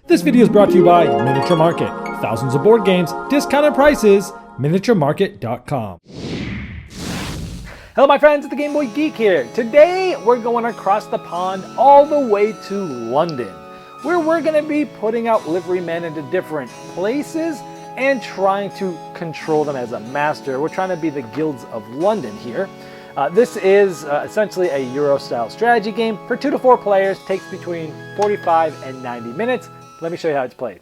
This video is brought to you by Miniature Market. Thousands of board games, discounted prices, miniaturemarket.com. Hello my friends, it's the Game Boy Geek here. Today we're going across the pond all the way to London, where we're going to be putting out liverymen into different places and trying to control them as a master. We're trying to be the guilds of London here. This is essentially a Euro-style strategy game for 2 to 4 players. Takes between 45 and 90 minutes. Let me show you how it's played.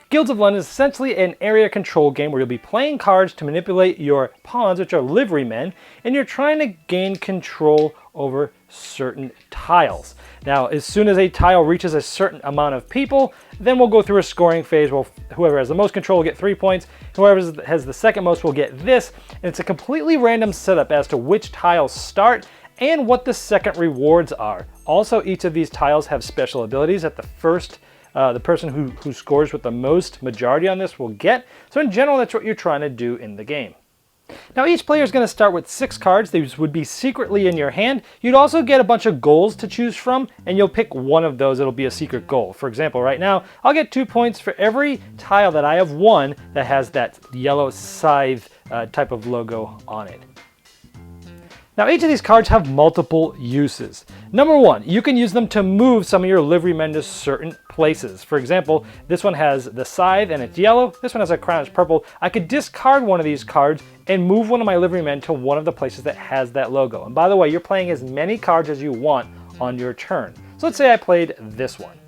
Guilds of London is essentially an area control game where you'll be playing cards to manipulate your pawns, which are liverymen, and you're trying to gain control over certain tiles. Now, as soon as a tile reaches a certain amount of people, then we'll go through a scoring phase. Well, whoever has the most control will get 3 points. Whoever has the second most will get this. And it's a completely random setup as to which tiles start and what the second rewards are. Also, each of these tiles have special abilities that the person who scores with the most majority on this will get. So in general, that's what you're trying to do in the game. Now each player is going to start with 6 cards. These would be secretly in your hand. You'd also get a bunch of goals to choose from, and you'll pick one of those. It'll be a secret goal. For example, right now, I'll get 2 points for every tile that I have won that has that yellow scythe type of logo on it. Now each of these cards have multiple uses. Number 1, you can use them to move some of your liverymen to certain places. For example, this one has the scythe and it's yellow. This one has a crown, it's purple. I could discard one of these cards and move one of my liverymen to one of the places that has that logo. And by the way, you're playing as many cards as you want on your turn. So let's say I played this one.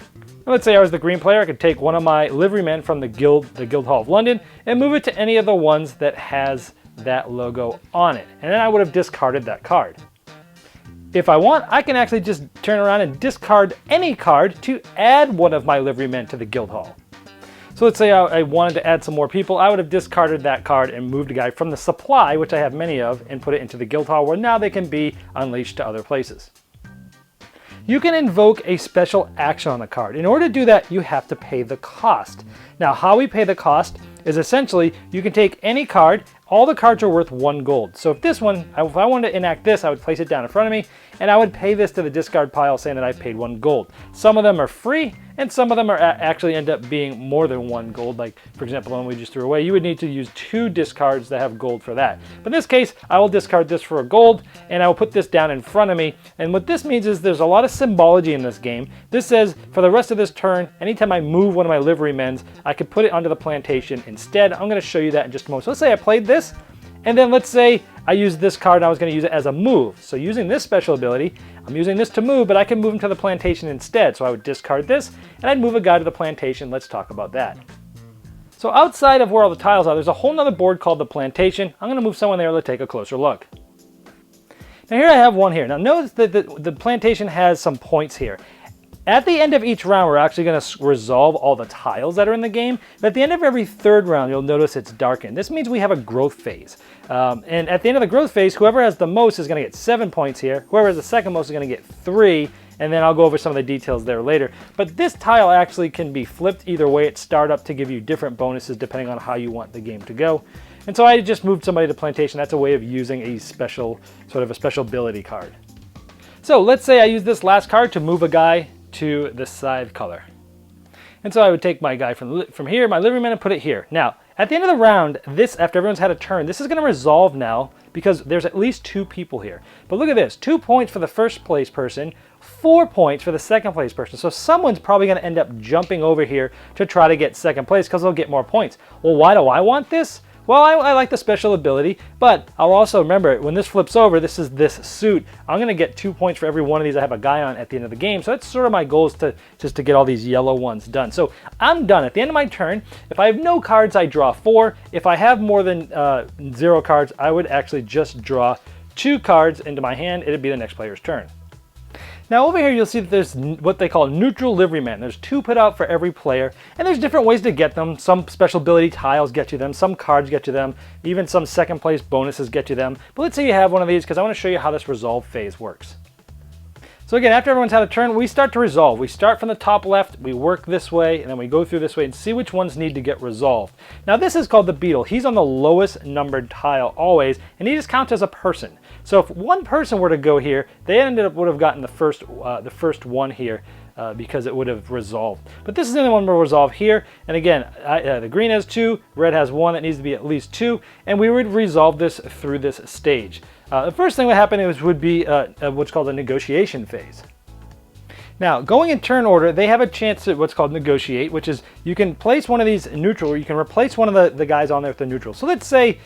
Now let's say I was the green player. I could take one of my liverymen from the Guild Hall of London and move it to any of the ones that has that logo on it, and then I would have discarded that card. If I want, I can actually just turn around and discard any card to add one of my liverymen to the guild hall. So let's say I wanted to add some more people. I would have discarded that card and moved a guy from the supply, which I have many of, and put it into the guild hall, where now they can be unleashed to other places. You can invoke a special action on the card. In order to do that, you have to pay the cost. Now, how we pay the cost is essentially you can take any card. All the cards are worth 1 gold. So if this one, if I wanted to enact this, I would place it down in front of me and I would pay this to the discard pile saying that I paid 1 gold. Some of them are free and some of them are actually end up being more than 1 gold. Like for example, the one we just threw away, you would need to use 2 discards that have gold for that. But in this case, I will discard this for a gold and I will put this down in front of me. And what this means is there's a lot of symbology in this game. This says for the rest of this turn, anytime I move one of my liverymen, I could put it onto the plantation instead. I'm going to show you that in just a moment. So let's say I played this, and then let's say I used this card and I was going to use it as a move. So using this special ability, I'm using this to move, but I can move him to the plantation instead. So I would discard this and I'd move a guy to the plantation. Let's talk about that. So outside of where all the tiles are, there's a whole nother board called the plantation. I'm going to move someone there to take a closer look. Now here I have one here. Now notice that the plantation has some points here. At the end of each round, we're actually going to resolve all the tiles that are in the game. But at the end of every 3rd round, you'll notice it's darkened. This means we have a growth phase. And at the end of the growth phase, whoever has the most is going to get 7 points here. Whoever has the second most is going to get 3. And then I'll go over some of the details there later. But this tile actually can be flipped either way at startup to give you different bonuses depending on how you want the game to go. And so I just moved somebody to plantation. That's a way of using a special, sort of a special ability card. So let's say I use this last card to move a guy to the scythe color. And so I would take my guy from here, my liveryman, and put it here. Now, at the end of the round, this, after everyone's had a turn, this is going to resolve now because there's at least 2 people here. But look at this, 2 points for the first place person, 4 points for the second place person. So someone's probably going to end up jumping over here to try to get second place because they'll get more points. Well, why do I want this? Well, I like the special ability, but I'll also remember when this flips over, this is this suit. I'm going to get 2 points for every one of these I have a guy on at the end of the game. So that's sort of my goal, is to get all these yellow ones done. So I'm done. At the end of my turn, if I have no cards, I draw 4. If I have more than 0 cards, I would actually just draw 2 cards into my hand. It'd be the next player's turn. Now over here you'll see that there's what they call neutral liverymen. There's 2 put out for every player, and there's different ways to get them. Some special ability tiles get you them, some cards get you them, even some second place bonuses get you them. But let's say you have one of these because I want to show you how this resolve phase works. So again, after everyone's had a turn, we start to resolve. We start from the top left, we work this way, and then we go through this way and see which ones need to get resolved. Now this is called the beetle. He's on the lowest numbered tile always, and he just counts as a person. So if one person were to go here, they would have gotten the first one here because it would have resolved. But this is the only one we'll resolve here. And again, the green has 2, red has 1. It needs to be at least 2, and we would resolve this through this stage. The first thing that happened would be what's called a negotiation phase. Now, going in turn order, they have a chance to what's called negotiate, which is you can place one of these neutral, or you can replace one of the guys on there with a neutral. So let's say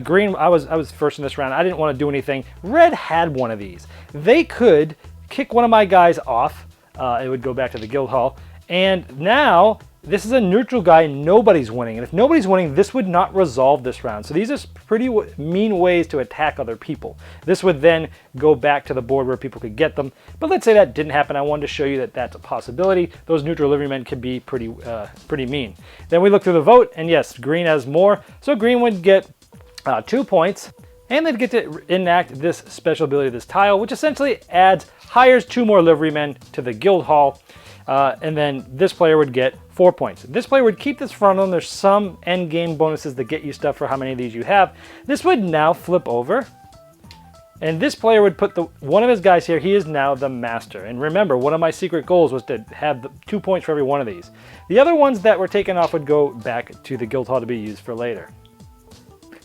green, I was first in this round. I didn't want to do anything. Red had one of these. They could kick one of my guys off. It would go back to the guild hall. And now this is a neutral guy, nobody's winning. And if nobody's winning, this would not resolve this round. So these are pretty mean ways to attack other people. This would then go back to the board where people could get them. But let's say that didn't happen. I wanted to show you that that's a possibility. Those neutral liverymen can be pretty mean. Then we look through the vote, and yes, green has more. So green would get 2 points, and they'd get to enact this special ability, this tile, which essentially hires 2 more liverymen to the guild hall. And then this player would get 4 points. This player would keep this front on. There's some end game bonuses that get you stuff for how many of these you have. This would now flip over, and this player would put one of his guys here. He is now the master. And remember, one of my secret goals was to have 2 points for every one of these. The other ones that were taken off would go back to the guild hall to be used for later.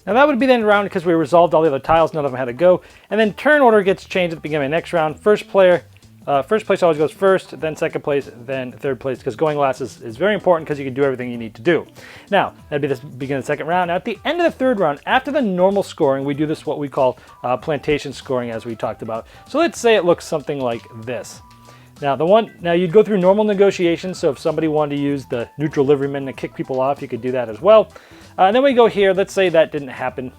Now that would be the end round because we resolved all the other tiles. None of them had to go. And then turn order gets changed at the beginning of the next round. First place always goes first, then second place, then third place, because going last is very important because you can do everything you need to do. Now, that'd be the beginning of the second round. Now, at the end of the third round, after the normal scoring, we do this what we call plantation scoring, as we talked about. So let's say it looks something like this. Now you'd go through normal negotiations, so if somebody wanted to use the neutral liveryman to kick people off, you could do that as well. And then we go here, let's say that didn't happen.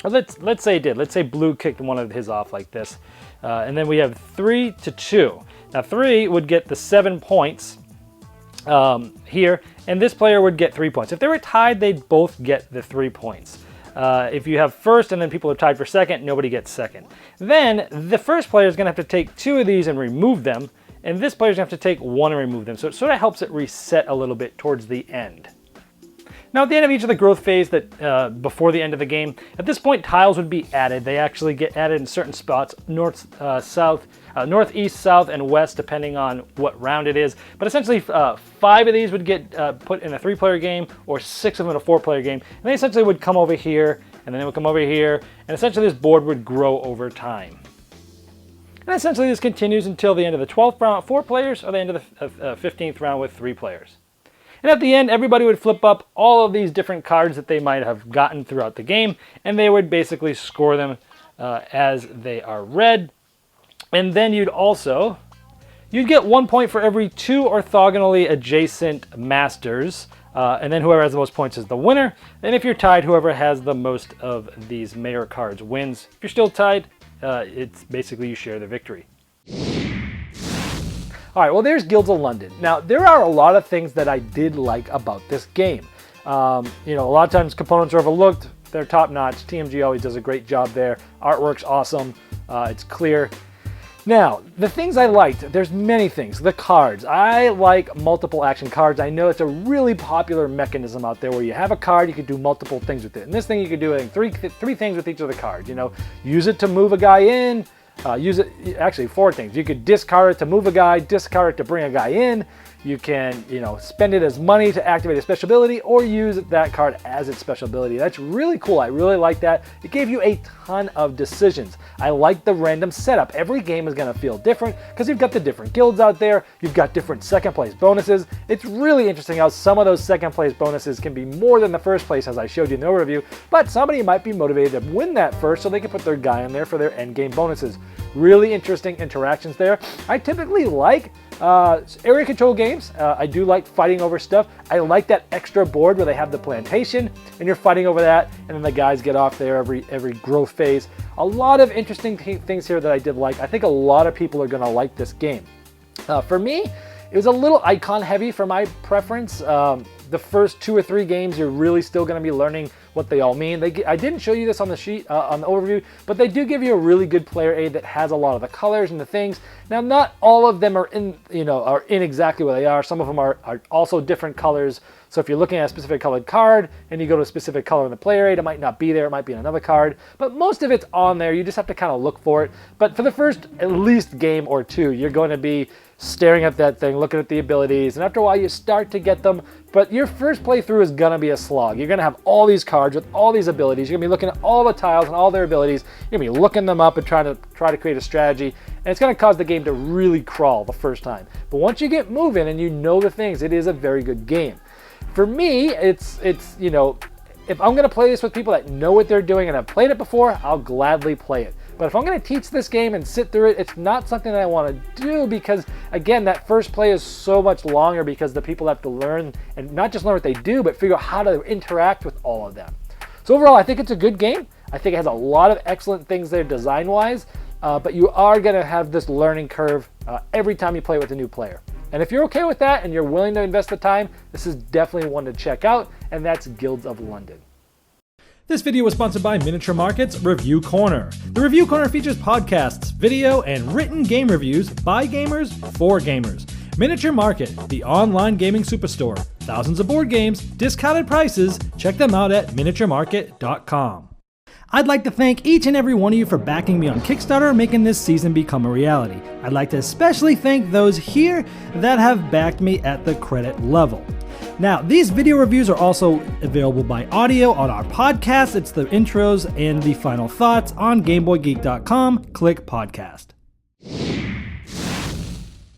Let's say it did. Let's say blue kicked one of his off like this. And then we have 3-2. Now 3 would get the 7 points here, and this player would get 3 points. If they were tied, they'd both get the 3 points. If you have first and then people are tied for second, nobody gets second. Then the first player is going to have to take 2 of these and remove them, and this player is going to have to take 1 and remove them. So it sort of helps it reset a little bit towards the end. Now at the end of each of the growth phase before the end of the game, at this point tiles would be added. They actually get added in certain spots, north, south, northeast, south, and west, depending on what round it is. But essentially 5 of these would get put in a 3-player game, or 6 of them in a 4-player game. And they essentially would come over here, and then they would come over here, and essentially this board would grow over time. And essentially this continues until the end of the 12th round with 4 players, or the end of the 15th round with 3 players. And at the end, everybody would flip up all of these different cards that they might have gotten throughout the game, and they would basically score them as they are read. And then you'd get 1 point for every 2 orthogonally adjacent masters, and then whoever has the most points is the winner. And if you're tied, whoever has the most of these mayor cards wins. If you're still tied, it's basically you share the victory. All right, well, there's Guilds of London. Now, there are a lot of things that I did like about this game. A lot of times components are overlooked. They're top-notch. TMG always does a great job there. Artwork's awesome. It's clear. Now, the things I liked, there's many things. The cards. I like multiple action cards. I know it's a really popular mechanism out there where you have a card, you can do multiple things with it. And this thing you can do, I think, three things with each of the cards. Use it to move a guy in. Actually 4 things. You could discard it to move a guy, discard it to bring a guy in. You can, spend it as money to activate a special ability, or use that card as its special ability. That's really cool. I really like that. It gave you a ton of decisions. I like the random setup. Every game is going to feel different because you've got the different guilds out there. You've got different second place bonuses. It's really interesting how some of those second place bonuses can be more than the first place, as I showed you in the overview, but somebody might be motivated to win that first so they can put their guy in there for their end game bonuses. Really interesting interactions there. I typically like area control games. I do like fighting over stuff. I like that extra board where they have the plantation and you're fighting over that, and then the guys get off there every growth phase. A lot of interesting things here that I did like. I think a lot of people are going to like this game. For me, it was a little icon heavy for my preference. The first 2 or 3 games, you're really still going to be learning what they all mean. I didn't show you this on the sheet, on the overview, but they do give you a really good player aid that has a lot of the colors and the things. Now, not all of them are in exactly where they are. Some of them are also different colors. So if you're looking at a specific colored card and you go to a specific color in the player aid, it might not be there, it might be in another card, but most of it's on there. You just have to kind of look for it. But for the first at least game or two, you're going to be staring at that thing, looking at the abilities, and after a while you start to get them, but your first playthrough is gonna be a slog. You're gonna have all these cards with all these abilities. You're gonna be looking at all the tiles and all their abilities. You're gonna be looking them up and try to create a strategy, and it's gonna cause the game to really crawl the first time. But once you get moving and you know the things, it is a very good game. For me, it's if I'm gonna play this with people that know what they're doing and have played it before, I'll gladly play it. But if I'm gonna teach this game and sit through it, it's not something that I wanna do because, again, that first play is so much longer because the people have to learn, and not just learn what they do, but figure out how to interact with all of them. So overall, I think it's a good game. I think it has a lot of excellent things there design-wise, but you are gonna have this learning curve every time you play with a new player. And if you're okay with that and you're willing to invest the time, this is definitely one to check out, and that's Guilds of London. This video was sponsored by Miniature Market's Review Corner. The Review Corner features podcasts, video, and written game reviews by gamers for gamers. Miniature Market, the online gaming superstore. Thousands of board games, discounted prices. Check them out at miniaturemarket.com. I'd like to thank each and every one of you for backing me on Kickstarter and making this season become a reality. I'd like to especially thank those here that have backed me at the credit level. Now, these video reviews are also available by audio on our podcast. It's the intros and the final thoughts on GameBoyGeek.com. Click podcast.